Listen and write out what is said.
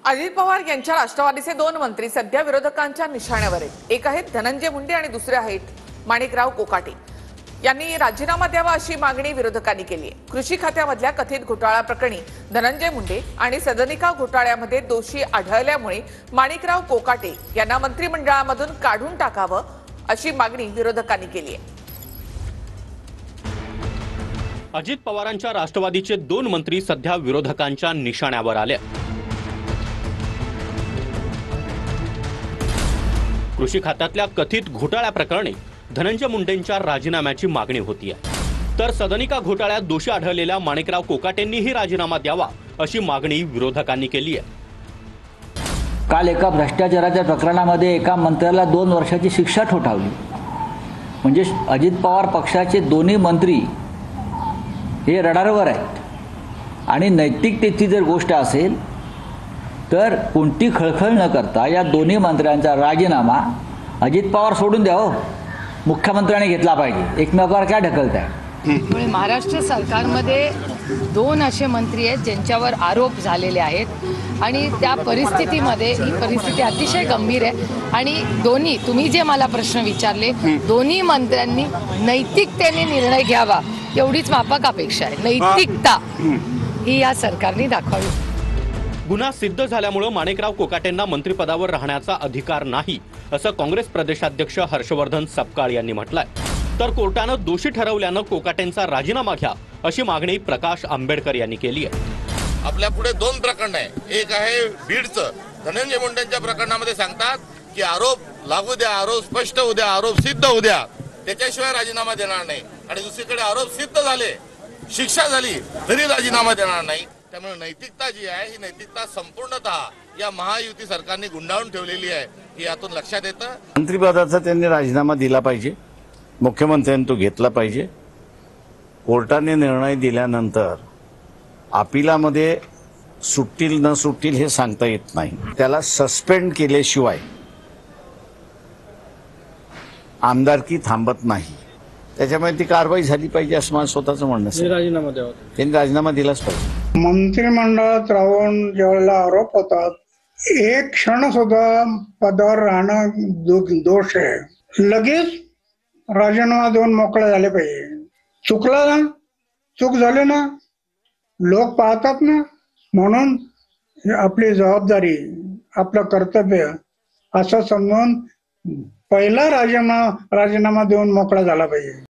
अजित पवार यांच्या राष्ट्रवादीचे दोन मंत्री सध्या विरोधकांच्या निशाण्यावर आहेत। एक आहेत धनंजय मुंडे आणि दुसरे आहेत माणिकराव कोकाटे। यांनी राजीनामा द्यावा अशी मागणी विरोधकांनी केली आहे। कृषी खात्यामधल्या कथित घोटाळा प्रकरणी धनंजय मुंडे आणि सदनिका घोटाळ्यामध्ये दोषी आढळल्यामुळे माणिकराव कोकाटे यांना मंत्रिमंडळामधून काढून टाकावं अशी मागणी विरोधकांनी केली आहे। अजित पवारांच्या राष्ट्रवादीचे दोन मंत्री सध्या विरोधकांच्या निशाण्यावर आले। कृषी खात्यातल्या कथित घोटाळ्या प्रकरणी धनंजय मुंडेंच्या राजीनाम्याची मागणी होतीये, तर सदनिका घोटाळ्यात दोषी आढळलेल्या माणिकराव कोकाटेंनीही राजीनामा द्यावा अशी मागणी विरोधकांनी केली आहे। काल एका भ्रष्टाचाराच्या प्रकरणामध्ये एका मंत्र्याला 2 वर्षाची शिक्षा ठोठावली। म्हणजे अजित पवार पक्षाचे दोन्ही मंत्री हे रडारवर आहेत आणि नैतिकतेची जर गोष्ट असेल तर कोणती खळखळ न करता या दोन्ही मंत्र्यांचा राजीनामा अजित पवार सोडून द्या, मुख्यमंत्र्यांनी घेतला पाहिजे। एकमेकावर काय ढकलताय? त्यामुळे महाराष्ट्र सरकारमध्ये दोन असे मंत्री आहेत ज्यांच्यावर आरोप झालेले आहेत आणि त्या परिस्थितीमध्ये ही परिस्थिती अतिशय गंभीर आहे आणि दोन्ही तुम्ही जे मला प्रश्न विचारले दोन्ही मंत्र्यांनी नैतिकतेने निर्णय घ्यावा एवढीच माफक अपेक्षा आहे। नैतिकता ही या सरकारने दाखवावी। गुन्हा सिद्ध झाल्यामुळे माणिकराव कोकाटेंना मंत्रिपदावर राहण्याचा अधिकार नाही असं काँग्रेस प्रदेशाध्यक्ष हर्षवर्धन सपकाळ यांनी म्हटलंय, तर कोर्टानं दोषी ठरवल्यानं कोकाटेंचा राजीनामा घ्या अशी मागणी प्रकाश आंबेडकर यांनी केली आहे। आपल्या पुढे दोन प्रकरण आहे। एक आहे बीडचं, धनंजय मुंडेंच्या प्रकरणामध्ये सांगतात की आरोप लागू द्या, आरोप स्पष्ट होऊ द्या, आरोप सिद्ध होऊ द्या, त्याच्याशिवाय राजीनामा देणार नाही। आणि दुसरीकडे आरोप सिद्ध झाले, शिक्षा झाली तरी राजीनामा देणार नाही। त्यामुळे नैतिकता जी आहे ही नैतिकता संपूर्णतः या महायुती सरकारने गुंडाळून ठेवलेली आहे हे यातून लक्षात येतं। मंत्रिपदाचा त्यांनी राजीनामा दिला पाहिजे, मुख्यमंत्र्यांनी तो घेतला पाहिजे। कोर्टाने निर्णय दिल्यानंतर अपिलामध्ये सुटतील न सुटतील हे सांगता येत नाही। त्याला सस्पेंड केल्याशिवाय आमदारकी थांबत नाही, त्याच्यामुळे ती कारवाई झाली पाहिजे असं माझं स्वतःचं म्हणणं आहे। राजीनामा द्यावा, त्यांनी राजीनामा दिलाच पाहिजे। मंत्रिमंडळात राहून ज्यावेळेला आरोप होतात एक क्षण सुद्धा पदावर राहणं दोष आहे। लगेच राजीनामा देऊन मोकळे झाले पाहिजे। चुकला ना, चूक झाली ना, लोक पाहतात ना, म्हणून आपली जबाबदारी आपलं कर्तव्य असं समजून पहिला राजीनामा देऊन मोकळा झाला पाहिजे।